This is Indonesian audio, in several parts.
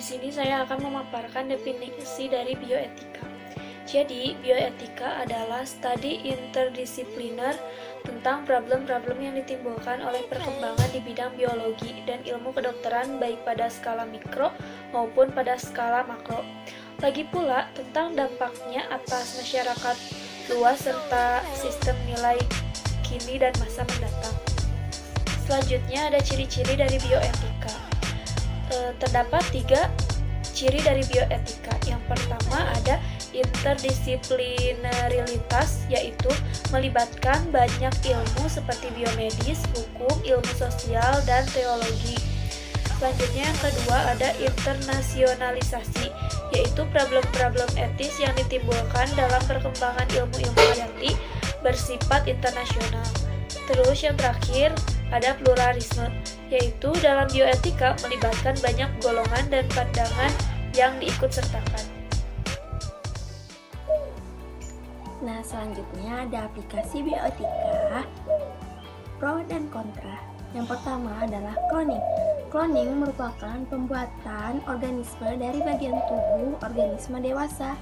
sini saya akan memaparkan definisi dari bioetika. Jadi, bioetika adalah studi interdisipliner tentang problem-problem yang ditimbulkan oleh perkembangan di bidang biologi dan ilmu kedokteran baik pada skala mikro maupun pada skala makro. Lagi pula tentang dampaknya atas masyarakat luas serta sistem nilai kini dan masa mendatang. Selanjutnya ada ciri-ciri dari bioetika. Terdapat 3 ciri dari bioetika. Yang pertama ada interdisiplinaritas, yaitu melibatkan banyak ilmu seperti biomedis, hukum, ilmu sosial, dan teologi. Selanjutnya yang kedua ada internasionalisasi, yaitu problem-problem etis yang ditimbulkan dalam perkembangan ilmu-ilmu hayati bersifat internasional. Terus yang terakhir ada pluralisme, yaitu dalam bioetika melibatkan banyak golongan dan pandangan yang diikutsertakan. Nah, selanjutnya ada aplikasi bioetika, pro dan kontra. Yang pertama adalah cloning. Cloning merupakan pembuatan organisme dari bagian tubuh organisme dewasa.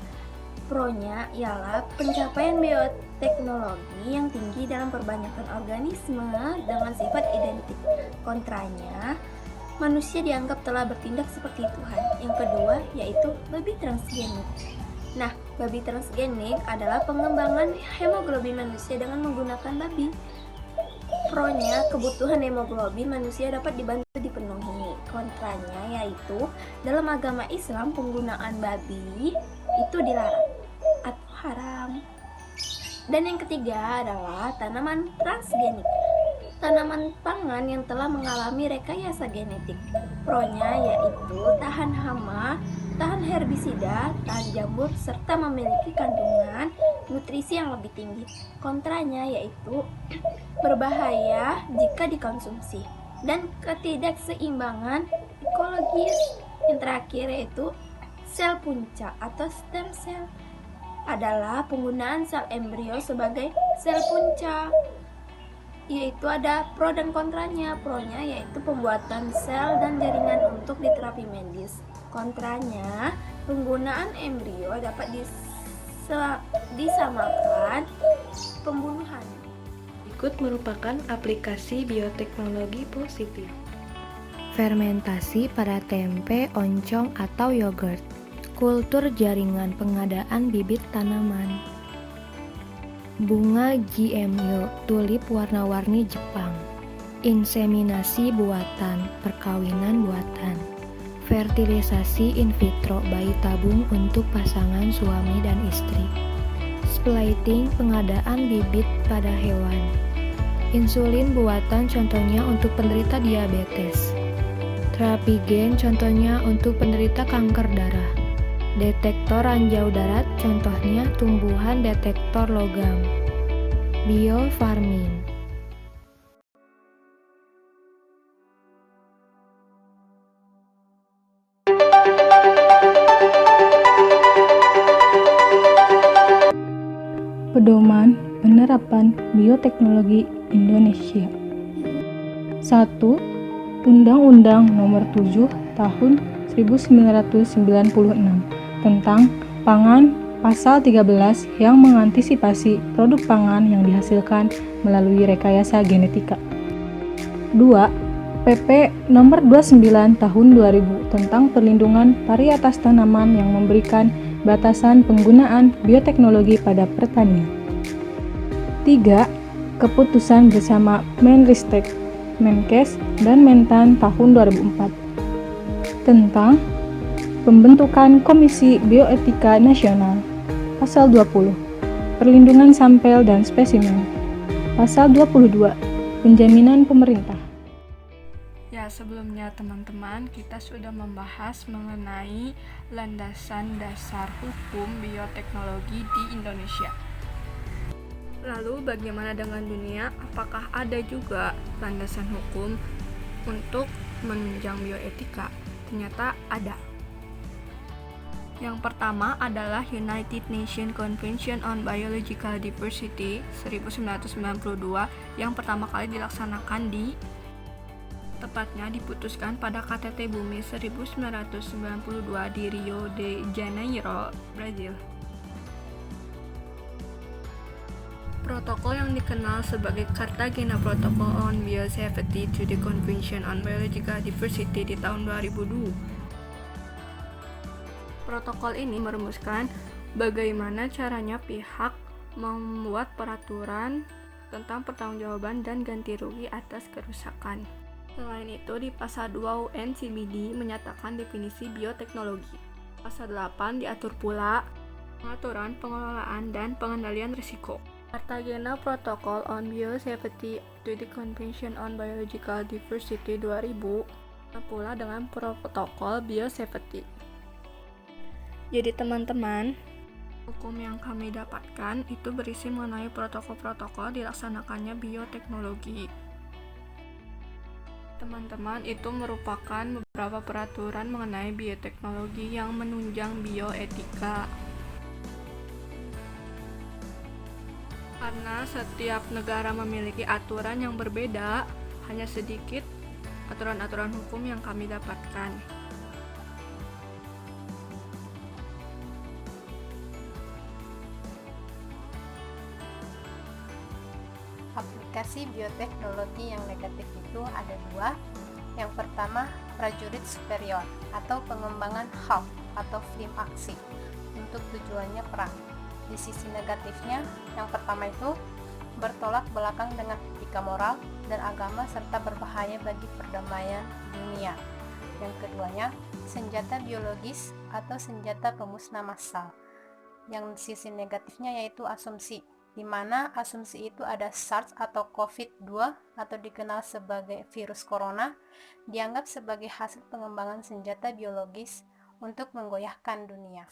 Pro-nya ialah pencapaian bioteknologi yang tinggi dalam perbanyakan organisme dengan sifat identik. Kontranya, manusia dianggap telah bertindak seperti Tuhan. Yang kedua yaitu babi transgenik. Nah, babi transgenik adalah pengembangan hemoglobin manusia dengan menggunakan babi. Pro-nya, kebutuhan hemoglobin manusia dapat dibantu dipenuhi. Kontranya yaitu dalam agama Islam penggunaan babi itu dilarang atau haram. Dan yang ketiga adalah tanaman transgenik. Tanaman pangan yang telah mengalami rekayasa genetik. Pro-nya yaitu tahan hama, tahan herbisida, tahan jamur, serta memiliki kandungan nutrisi yang lebih tinggi. Kontranya yaitu berbahaya jika dikonsumsi dan ketidakseimbangan ekologis. Yang terakhir yaitu sel punca atau stem cell adalah penggunaan sel embrio sebagai sel punca. Yaitu ada pro dan kontranya. Pro-nya yaitu pembuatan sel dan jaringan untuk diterapi medis. Kontranya, penggunaan embrio dapat disamakan pembunuhan. Berikut merupakan aplikasi bioteknologi positif. Fermentasi pada tempe, oncom, atau yogurt. Kultur jaringan pengadaan bibit tanaman. Bunga GMO, tulip warna-warni Jepang. Inseminasi buatan, perkawinan buatan. Fertilisasi in vitro, bayi tabung untuk pasangan suami dan istri. Splitting, pengadaan bibit pada hewan. Insulin buatan, contohnya untuk penderita diabetes. Terapi gen, contohnya untuk penderita kanker darah. Detektor ranjau darat, contohnya tumbuhan detektor logam. Biofarming. Pedoman penerapan bioteknologi Indonesia. 1. Undang-Undang Nomor 7 Tahun 1996 tentang pangan, pasal 13 yang mengantisipasi produk pangan yang dihasilkan melalui rekayasa genetika. 2. PP Nomor 29 Tahun 2000 tentang perlindungan varietas tanaman yang memberikan batasan penggunaan bioteknologi pada pertanian. 3. Keputusan bersama Menristek, Menkes, dan Mentan tahun 2004 tentang pembentukan Komisi Bioetika Nasional. Pasal 20. Perlindungan sampel dan spesimen. Pasal 22. Penjaminan pemerintah. Ya, sebelumnya teman-teman, kita sudah membahas mengenai landasan dasar hukum bioteknologi di Indonesia. Lalu bagaimana dengan dunia? Apakah ada juga landasan hukum untuk menunjang bioetika? Ternyata ada. Yang pertama adalah United Nations Convention on Biological Diversity 1992 yang pertama kali dilaksanakan di Tepatnya diputuskan pada KTT Bumi 1992 di Rio de Janeiro, Brazil. Protokol yang dikenal sebagai Cartagena Protocol on Biosafety to the Convention on Biological Diversity di tahun 2002. Protokol ini merumuskan bagaimana caranya pihak membuat peraturan tentang pertanggungjawaban dan ganti rugi atas kerusakan. Selain itu, di pasal 2 UNCBD menyatakan definisi bioteknologi. Pasal 8 diatur pula pengaturan, pengelolaan, dan pengendalian risiko. Cartagena Protocol on Biosafety to the Convention on Biological Diversity 2000 pula dengan protokol biosafety. Jadi teman-teman, hukum yang kami dapatkan itu berisi mengenai protokol-protokol dilaksanakannya bioteknologi. Teman-teman, itu merupakan beberapa peraturan mengenai bioteknologi yang menunjang bioetika. Karena setiap negara memiliki aturan yang berbeda, hanya sedikit aturan-aturan hukum yang kami dapatkan. Aplikasi bioteknologi yang negatif itu ada dua. Yang pertama, prajurit superior atau pengembangan HAL atau film aksi untuk tujuannya perang. Di sisi negatifnya, yang pertama itu bertolak belakang dengan etika moral dan agama serta berbahaya bagi perdamaian dunia. Yang keduanya, senjata biologis atau senjata pemusnah massal. Yang sisi negatifnya yaitu asumsi, di mana asumsi itu ada SARS atau COVID-2 atau dikenal sebagai virus corona, dianggap sebagai hasil pengembangan senjata biologis untuk menggoyahkan dunia.